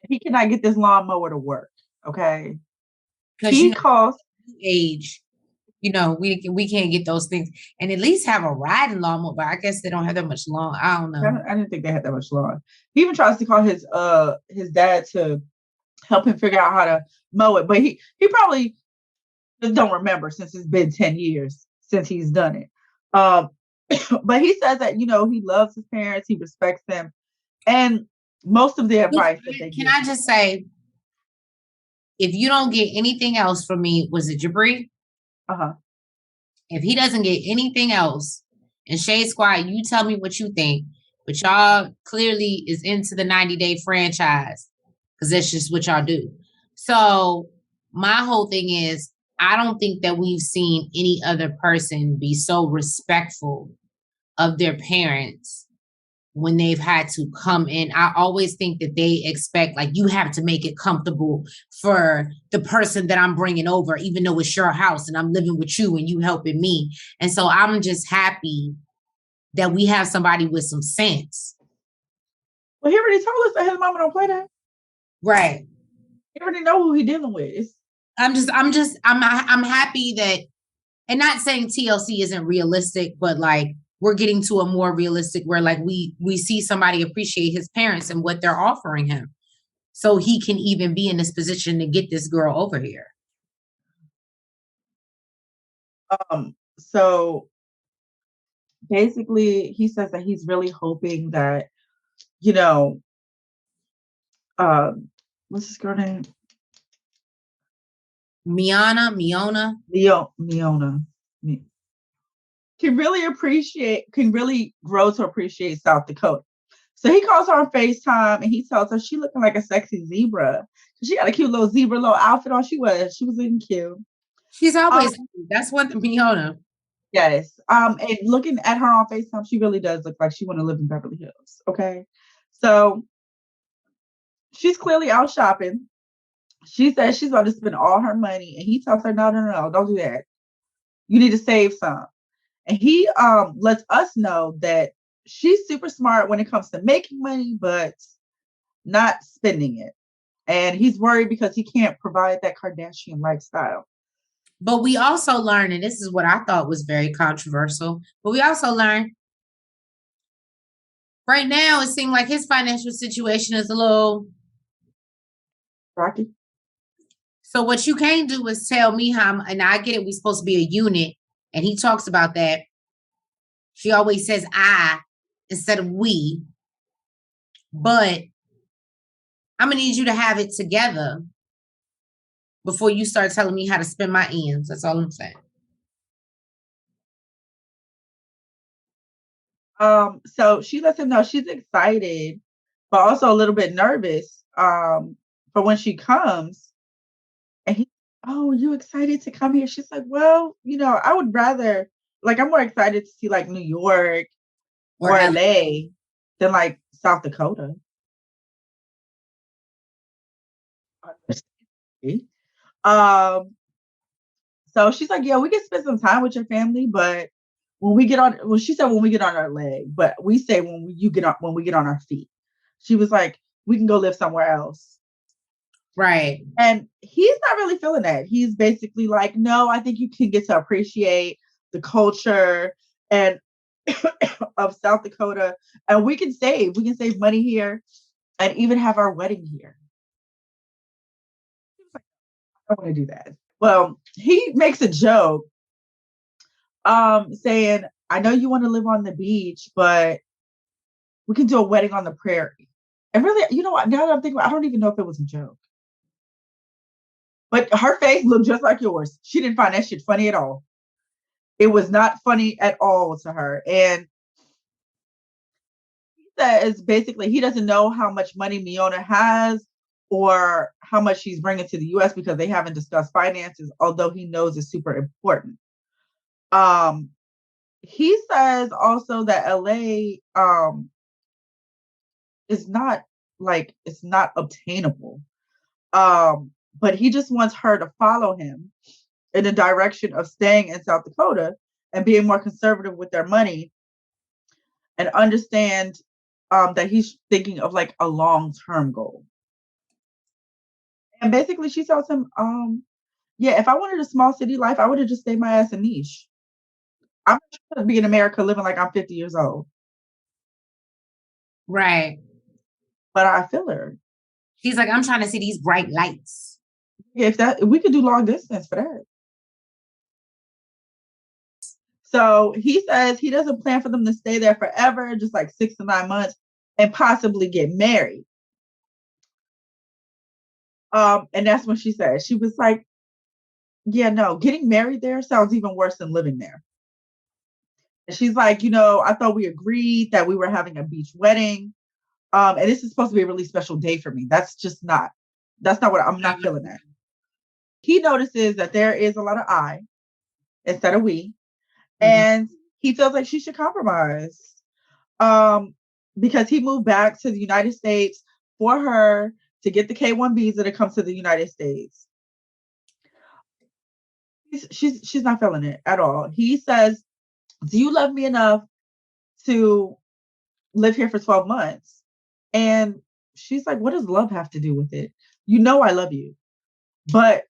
He cannot get this lawnmower to work. Okay. He costs age. We can't get those things, and at least have a riding lawnmower. But I guess they don't have that much lawn. I don't know. I didn't think they had that much lawn. He even tries to call his dad to help him figure out how to mow it, but he probably just don't remember since it's been 10 years since he's done it. But he says that, he loves his parents, he respects them, and most of the advice that they give. Can I just say, if you don't get anything else from me, was it Jabri? Uh-huh. If he doesn't get anything else, and Shade Squad, you tell me what you think. But y'all clearly is into the 90-day franchise, because that's just what y'all do. So my whole thing is, I don't think that we've seen any other person be so respectful of their parents when they've had to come in. I always think that they expect, like, you have to make it comfortable for the person that I'm bringing over, even though it's your house and I'm living with you and you helping me. And so I'm just happy that we have somebody with some sense. Well, he already told us that his mama don't play that. Right. He already know who he dealing with. I'm happy that, and not saying TLC isn't realistic, but like, we're getting to a more realistic where, like, we see somebody appreciate his parents and what they're offering him, so he can even be in this position to get this girl over here. So basically he says that he's really hoping that, what's this girl name? Miona. Can really grow to appreciate South Dakota. So he calls her on FaceTime and he tells her she looking like a sexy zebra. She got a cute little zebra little outfit on. She was looking cute. She's always that's one Miona. Yes. And looking at her on FaceTime, she really does look like she want to live in Beverly Hills. Okay. So she's clearly out shopping. She says she's about to spend all her money, and he tells her, no, don't do that. You need to save some. And he lets us know that she's super smart when it comes to making money, but not spending it. And he's worried because he can't provide that Kardashian lifestyle. But we also learned, and this is what I thought was very controversial, but we also learned right now it seemed like his financial situation is a little rocky. So what you can't do is tell me how, and I get it, we're supposed to be a unit, and he talks about that. She always says I instead of we, but I'm gonna need you to have it together before you start telling me how to spend my ends. That's all I'm saying. So she lets him know she's excited, but also a little bit nervous for when she comes. And he, oh, you excited to come here? She's like, well, I would rather, like, I'm more excited to see like New York or LA than like South Dakota. So she's like, yeah, we can spend some time with your family, but when we get on, well, she said when we get on our leg, but we say when we get on our feet. She was like, we can go live somewhere else. Right. And he's not really feeling that. He's basically like, no, I think you can get to appreciate the culture and of South Dakota, and we can save money here and even have our wedding here. I don't want to do that. Well, he makes a joke saying, I know you want to live on the beach, but we can do a wedding on the prairie. And really, you know what? Now that I'm thinking, I don't even know if it was a joke. But her face looked just like yours. She didn't find that shit funny at all. It was not funny at all to her. And he says basically he doesn't know how much money Miona has or how much she's bringing to the U.S. because they haven't discussed finances, although he knows it's super important. He says also that LA is not like, it's not obtainable. But he just wants her to follow him in the direction of staying in South Dakota and being more conservative with their money and understand that he's thinking of like a long-term goal. And basically she tells him, yeah, if I wanted a small city life, I would have just stayed my ass in niche. I'm not trying to be in America living like I'm 50 years old. Right. But I feel her. She's like, I'm trying to see these bright lights. If we could do long distance for that. So he says he doesn't plan for them to stay there forever, just like 6 to 9 months, and possibly get married. And that's when she said, she was like, yeah, no, getting married there sounds even worse than living there. And she's like, I thought we agreed that we were having a beach wedding. And this is supposed to be a really special day for me. That's not what I'm not feeling that. He notices that there is a lot of I instead of we. And he feels like she should compromise. Because he moved back to the United States for her to get the K-1 visa to come to the United States. She's not feeling it at all. He says, do you love me enough to live here for 12 months? And she's like, what does love have to do with it? I love you, but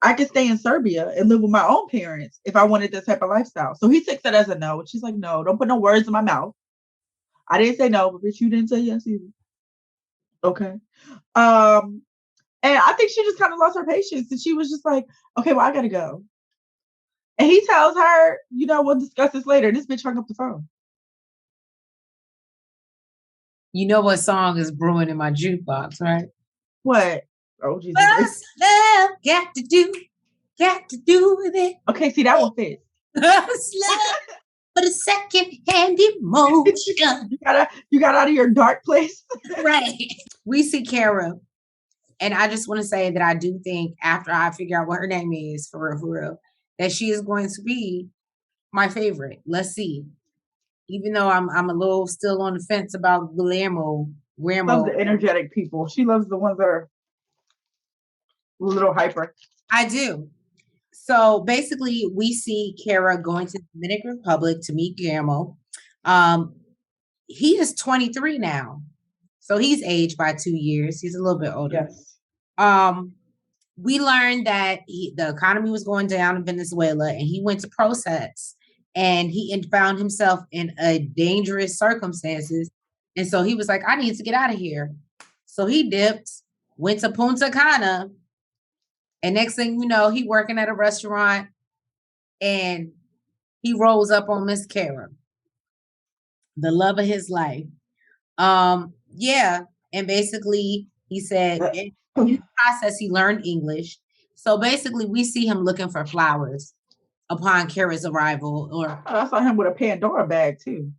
I could stay in Serbia and live with my own parents if I wanted this type of lifestyle. So he takes that as a no. She's like, no, don't put no words in my mouth. I didn't say no, but bitch, you didn't say yes either. Okay. And I think she just kind of lost her patience, and she was just like, okay, well, I gotta go. And he tells her, we'll discuss this later. And this bitch hung up the phone. You know what song is brewing in my jukebox, right? What? Oh, Jesus. What's love got to do with it? Okay, see, that one fits. What's love but a second-hand emotion? You got out of your dark place. Right. We see Kara, and I just want to say that I do think after I figure out what her name is, for real, that she is going to be my favorite. Let's see. Even though I'm a little still on the fence about Guillermo. She loves the energetic people. She loves the ones that are a little hyper. I do. So basically, we see Kara going to the Dominican Republic to meet Guillermo. He is 23 now. So he's aged by 2 years. He's a little bit older. Yes. We learned that the economy was going down in Venezuela, and he went to protest, and he found himself in a dangerous circumstances. And so he was like, I need to get out of here. So he dipped, went to Punta Cana, and next thing you know, he working at a restaurant, and he rolls up on Miss Kara, the love of his life. Yeah. And basically he said in the process, he learned English. So basically we see him looking for flowers upon Kara's arrival. I saw him with a Pandora bag too.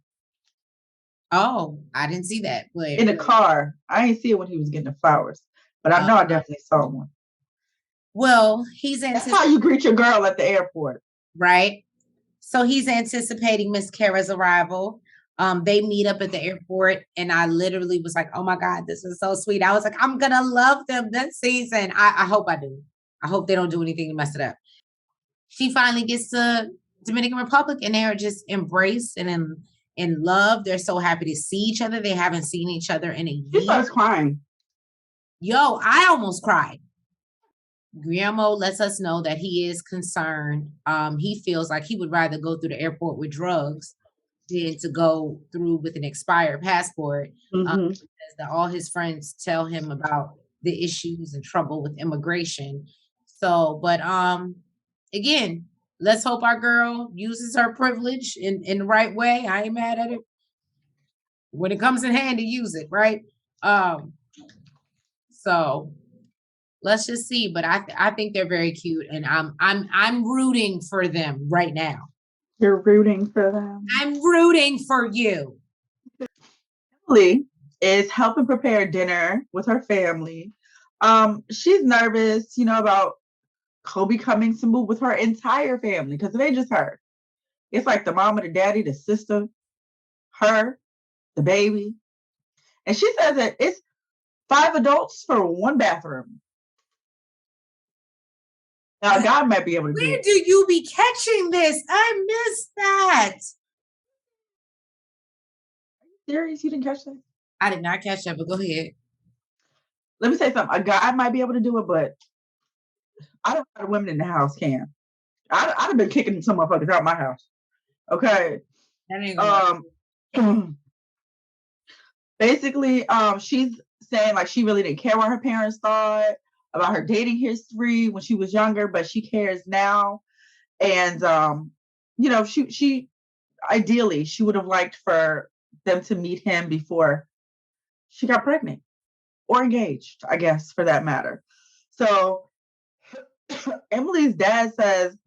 Oh, I didn't see that. But in the car. I didn't see it when he was getting the flowers, but I know I definitely saw one. Well, that's how you greet your girl at the airport. Right. So he's anticipating Miss Kara's arrival. They meet up at the airport, and I literally was like, oh my God, this is so sweet. I was like, I'm going to love them this season. I hope I do. I hope they don't do anything to mess it up. She finally gets to Dominican Republic, and they are just embraced and in love. They're so happy to see each other. They haven't seen each other in a year. She starts crying. Yo, I almost cried. Guillermo lets us know that he is concerned. He feels like he would rather go through the airport with drugs than to go through with an expired passport. Because that all his friends tell him about the issues and trouble with immigration. So, but again, let's hope our girl uses her privilege in the right way. I ain't mad at it. When it comes in handy, use it, right? So let's just see. But I think they're very cute, and I'm rooting for them right now. You're rooting for them. I'm rooting for you. Emily is helping prepare dinner with her family. She's nervous, about Kobe coming to move with her entire family because it ain't just her. It's like the mama, the daddy, the sister, her, the baby. And she says that it's 5 adults for 1 bathroom. Now, God might be able to do it. Where do you be catching this? I missed that. Are you serious? You didn't catch that? I did not catch that, but go ahead. Let me say something. A guy might be able to do it, but I don't know the women in the house can. I'd have been kicking some motherfuckers out of my house. Okay. That ain't gonna basically, she's saying like she really didn't care what her parents thought about her dating history when she was younger, but she cares now. And she ideally she would have liked for them to meet him before she got pregnant or engaged, I guess, for that matter. So Emily's dad says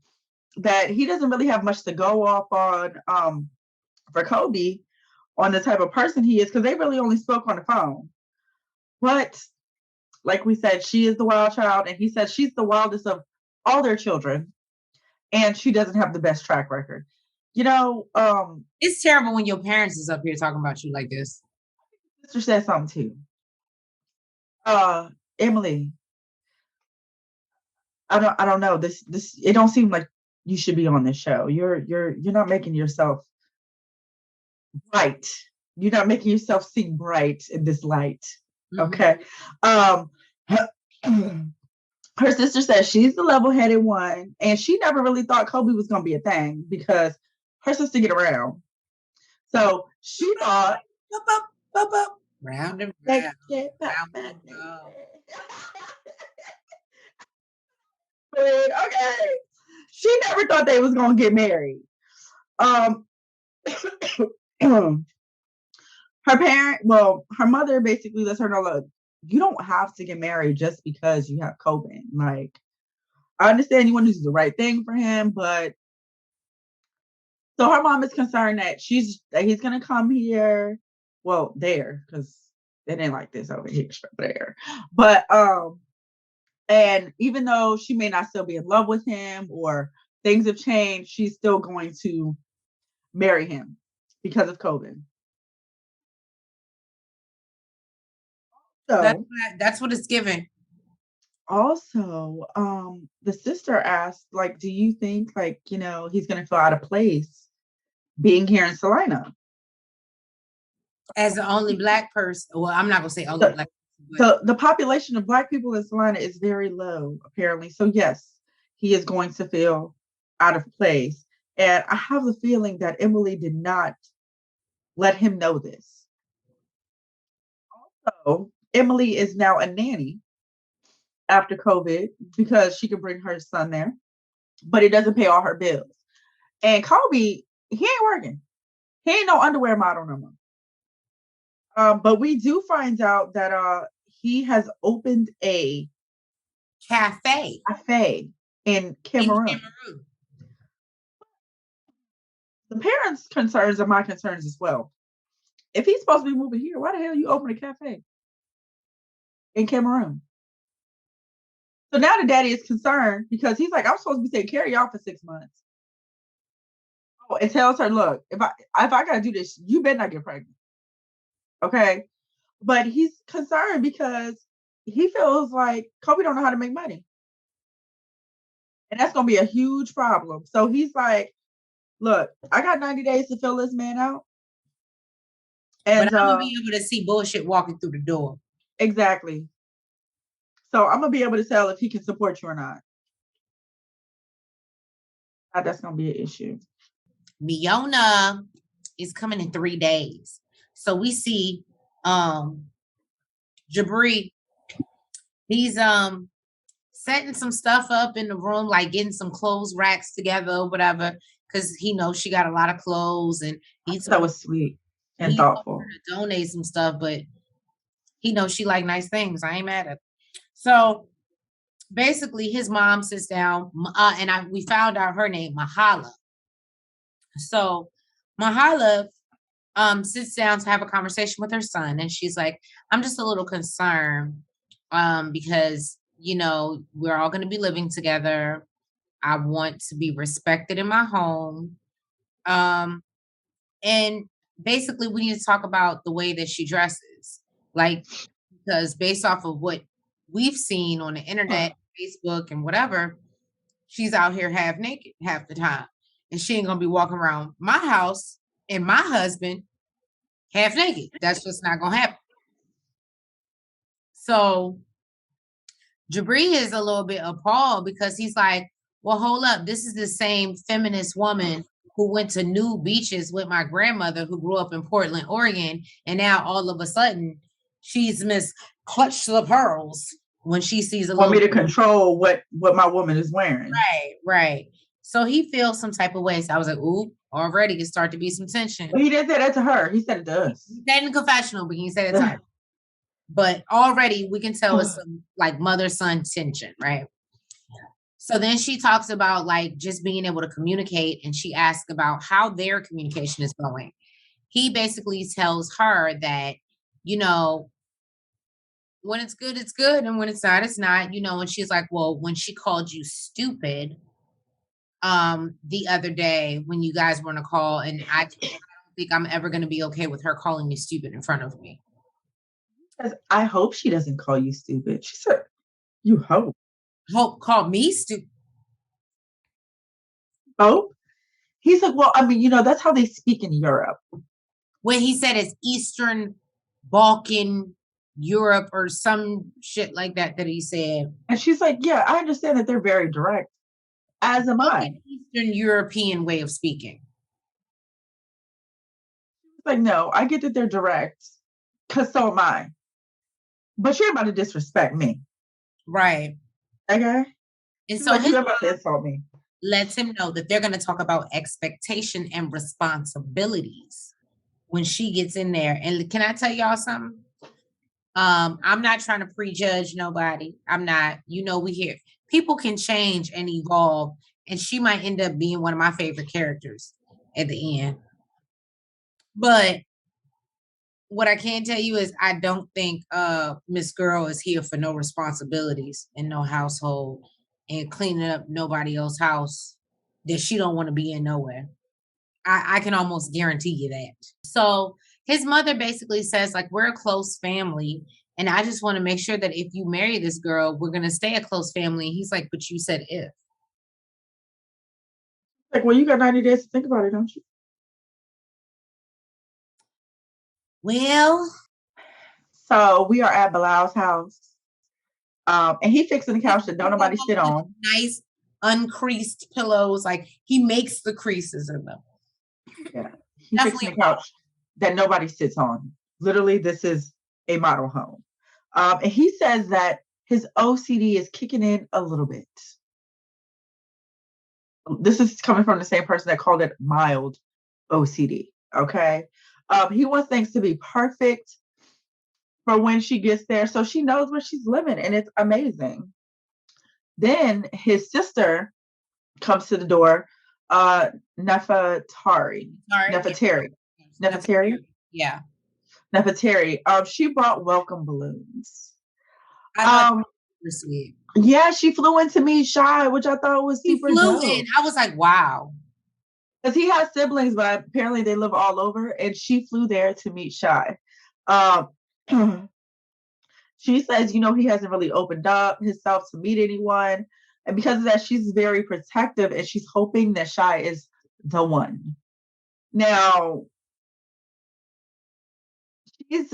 that he doesn't really have much to go off on for Kobe on the type of person he is, because they really only spoke on the phone. But like we said, she is the wild child, and he said she's the wildest of all their children, and she doesn't have the best track record. It's terrible when your parents is up here talking about you like this. Sister said something too. Emily, I don't know. This it don't seem like you should be on this show. You're not making yourself bright. You're not making yourself seem bright in this light. Okay. Her sister says she's the level-headed one, and she never really thought Kobe was going to be a thing because her sister get around. So she thought round and round. Okay. She never thought they was going to get married. Her mother basically lets her know, look, you don't have to get married just because you have COVID. Like, I understand you want to do the right thing for him, but so her mom is concerned that he's gonna come here. Well, there, because they didn't like this over here, there. But and even though she may not still be in love with him or things have changed, she's still going to marry him because of COVID. So that's what it's given. Also, the sister asked, like, do you think, like, he's gonna feel out of place being here in Salina? As the only Black person, well, I'm not gonna say only Black person. So the population of Black people in Salina is very low, apparently. So yes, he is going to feel out of place. And I have the feeling that Emily did not let him know this. Also, Emily is now a nanny after COVID because she can bring her son there, but it doesn't pay all her bills. And Kobe, he ain't working. He ain't no underwear model no more. But we do find out that he has opened a cafe in Cameroon. The parents' concerns are my concerns as well. If he's supposed to be moving here, why the hell you open a cafe in Cameroon? So now the daddy is concerned because he's like, I'm supposed to be taking care of y'all for 6 months. Oh, and tells her, look, if I gotta do this, you better not get pregnant. Okay. But he's concerned because he feels like Kobe don't know how to make money. And that's gonna be a huge problem. So he's like, look, I got 90 days to fill this man out. And but I'm gonna be able to see bullshit walking through the door. Exactly. So I'm gonna be able to tell if he can support you or not. That's gonna be an issue. Miona is coming in 3 days. So we see Jabri, he's setting some stuff up in the room, like getting some clothes racks together or whatever, because he knows she got a lot of clothes, and that was sweet and thoughtful. To donate some stuff, but he knows she like nice things. I ain't mad at it. So basically, his mom sits down, and we found out her name, Mahala. So Mahala sits down to have a conversation with her son, and she's like, I'm just a little concerned because, you know, we're all going to be living together. I want to be respected in my home. And basically, we need to talk about the way that she dresses. Like, because based off of what we've seen on the internet, Facebook, and whatever, she's out here half naked half the time. And she ain't going to be walking around my house and my husband half naked. That's just not going to happen. So Jabri is a little bit appalled because he's like, well, hold up. This is the same feminist woman who went to nude beaches with my grandmother who grew up in Portland, Oregon. And now all of a sudden she's Miss Clutch the Pearls when she sees a want me to control what my woman is wearing. Right. So he feels some type of way. So I was like, ooh, already it started to be some tension. Well, he didn't say that to her. He said it to us. He said in the confessional, but he said it to her. But already we can tell it's some like mother-son tension, right? So then she talks about like just being able to communicate, and she asks about how their communication is going. He basically tells her that, you know, when it's good, it's good, and when it's not, it's not, you know. And she's like, well, when she called you stupid the other day when you guys were on a call, and I don't think I'm ever going to be okay with her calling me stupid in front of me. I hope she doesn't call you stupid. She said, you hope. Hope called me stupid. Hope? He said, well, I mean, you know, that's how they speak in Europe. When he said it's Eastern Balkan Europe or some shit like that he said. And she's like, yeah, I understand that they're very direct, as am I. Eastern European way of speaking. Like, no, I get that they're direct, because so am I. But you're about to disrespect me. Right. Okay? And so you're about to insult me. Lets him know that they're going to talk about expectation and responsibilities when she gets in there. And can I tell y'all something? I'm not trying to prejudge nobody. I'm not, you know, we hear people can change and evolve, and she might end up being one of my favorite characters at the end. But what I can tell you is I don't think Miss Girl is here for no responsibilities in no household and cleaning up nobody else's house that she don't want to be in nowhere. I can almost guarantee you that. So his mother basically says, like, we're a close family, and I just want to make sure that if you marry this girl, we're going to stay a close family. And he's like, but you said if. Like, well, you got 90 days to think about it, don't you? Well, so we are at Bilal's house. And he fixing the couch that don't nobody sit on. Nice uncreased pillows. Like, he makes the creases in them. Yeah. He fixing the couch that nobody sits on. Literally, this is a model home. And he says that his OCD is kicking in a little bit. This is coming from the same person that called it mild OCD. Okay. He wants things to be perfect for when she gets there, so she knows where she's living, and it's amazing. Then his sister comes to the door, Nefertari. Yeah. Nefertari. She brought welcome balloons. Sweet. Yeah, she flew in to meet Shy, which I thought was super dope. I was like, wow. Because he has siblings, but apparently they live all over, and she flew there to meet Shy. She says, you know, he hasn't really opened up himself to meet anyone. And because of that, she's very protective, and she's hoping that Shy is the one. Now,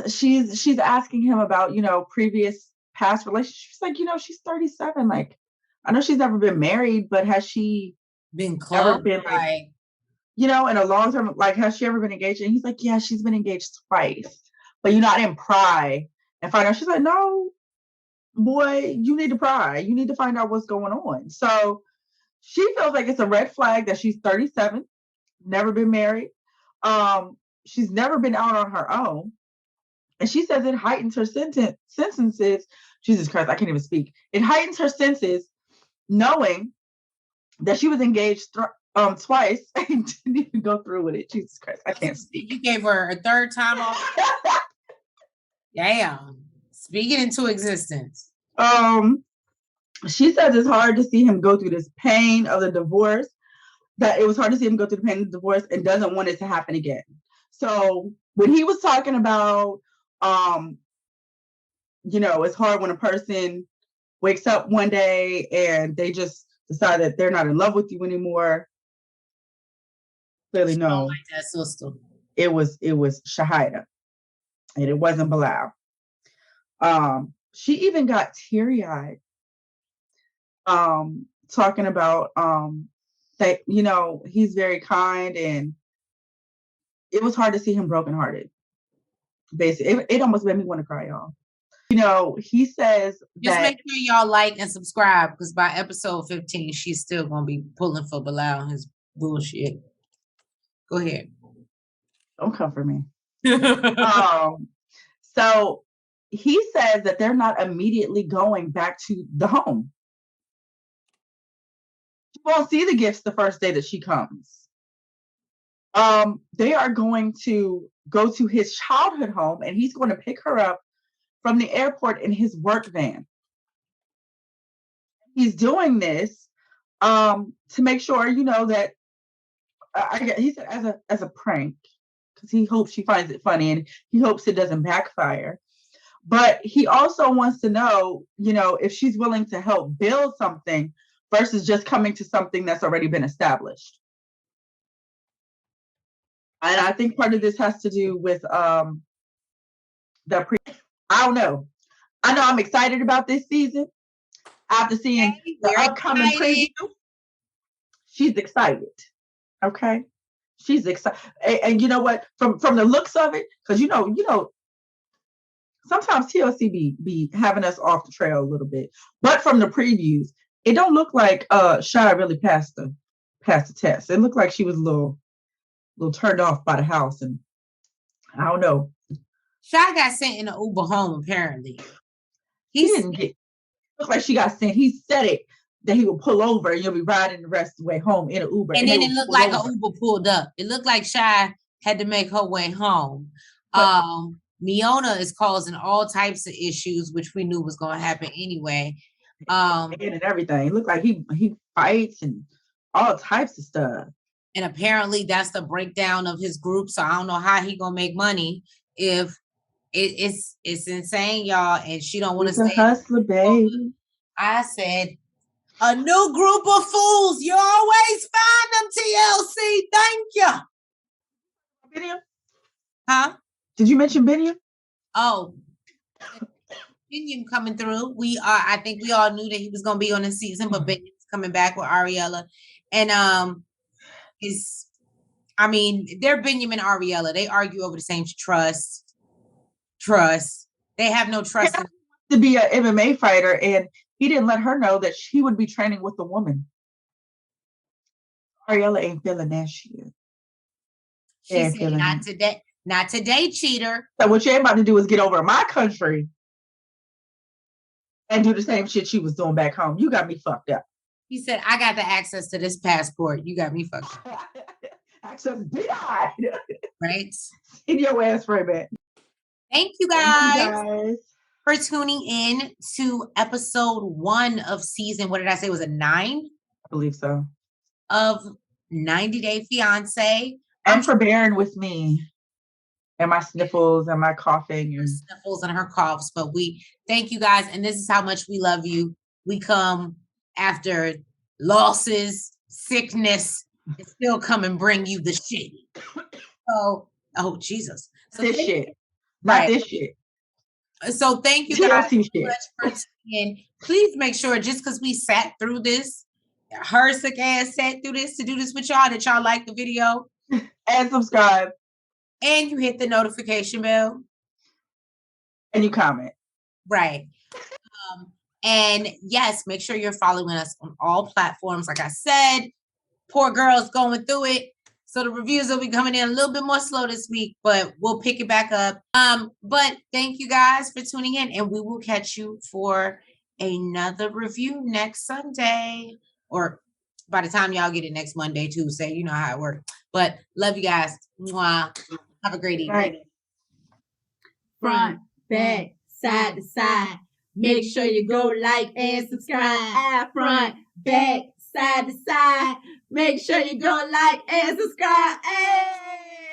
she's asking him about, you know, previous past relationship. She's like, she's 37. Like, I know she's never been married, but has she been close? Been like, in a long term, like, has she ever been engaged? And he's like, yeah, she's been engaged twice. But I didn't pry and find out. She's like, no, boy, you need to pry. You need to find out what's going on. So she feels like it's a red flag that she's 37, never been married. She's never been out on her own. And she says it heightens her sentences. Jesus Christ, I can't even speak. It heightens her senses knowing that she was engaged twice and didn't even go through with it. Jesus Christ, I can't speak. You gave her a third time off. Damn. Speak it into existence. She says it's hard to see him go through this pain of the divorce, that it was hard to see him go through the pain of the divorce and doesn't want it to happen again. So when he was talking about, it's hard when a person wakes up one day and they just decide that they're not in love with you anymore. Clearly, no. Like that sister. It was Shahida, and it wasn't Bilal. She even got teary-eyed, talking about that, he's very kind, and it was hard to see him brokenhearted. Basically, it almost made me want to cry, y'all. He says just make sure y'all like and subscribe, because by episode 15, she's still gonna be pulling for Bilal and his bullshit. Go ahead. Don't come for me. So he says that they're not immediately going back to the home. She won't see the gifts the first day that she comes. They are going to go to his childhood home, and he's going to pick her up from the airport in his work van. He's doing this to make sure, that he said as a prank, because he hopes she finds it funny and he hopes it doesn't backfire. But he also wants to know, if she's willing to help build something versus just coming to something that's already been established. And I think part of this has to do with I don't know. I know I'm excited about this season. After seeing the upcoming preview, she's excited. Okay, she's excited, and you know what? From the looks of it, because sometimes TLC be having us off the trail a little bit, but from the previews, it don't look like Shy really passed the test. It looked like she was a little turned off by the house, and I don't know. Shy got sent in an Uber home, apparently. He didn't get. Looked like she got sent. He said it that he would pull over and you'll be riding the rest of the way home in an Uber. And then it looked like an Uber pulled up. It looked like Shy had to make her way home. Miona is causing all types of issues, which we knew was going to happen anyway. And everything. It looked like he fights and all types of stuff. And apparently that's the breakdown of his group. So I don't know how he gonna make money if it's insane, y'all. And she don't want to stay. Hustler, baby. I said, a new group of fools. You always find them, TLC. Thank you. Biniam? Huh? Did you mention Biniam? Oh, Biniam coming through. I think we all knew that he was gonna be on the season, but Biniam's coming back with Ariella. And they're Biniam and Ariella. They argue over the same trust. They have no trust. To be an MMA fighter, and he didn't let her know that she would be training with a woman. Ariella ain't feeling that shit. She said, not today, cheater. So what you ain't about to do is get over in my country and do the same shit she was doing back home. You got me fucked up. He said, I got the access to this passport. You got me fucked up. Access denied. Right? In your ass right back. Thank you guys for tuning in to episode 1 of season, what did I say? Was it 9? I believe so. Of 90 Day Fiancé. And for bearing with me and my sniffles and my coughing. Her sniffles and her coughs. But we thank you guys. And this is how much we love you. We come after losses, sickness, and still come and bring you the shit. So, oh, Jesus. So this shit. Not this shit. So thank you guys so much for tuning in. Please make sure, just because we sat through this, her sick ass sat through this to do this with y'all, that y'all like the video. And subscribe. And you hit the notification bell. And you comment. Right. And yes, make sure you're following us on all platforms. Like I said, poor girl's going through it. So the reviews will be coming in a little bit more slow this week, but we'll pick it back up. But thank you guys for tuning in, and we will catch you for another review next Sunday, or by the time y'all get it next Monday, Tuesday. You know how it works. But love you guys. Mwah. Have a great evening. Right. Front, back, side to side. Make sure you go like and subscribe. Front, back, side to side. Make sure you go like and subscribe. Hey!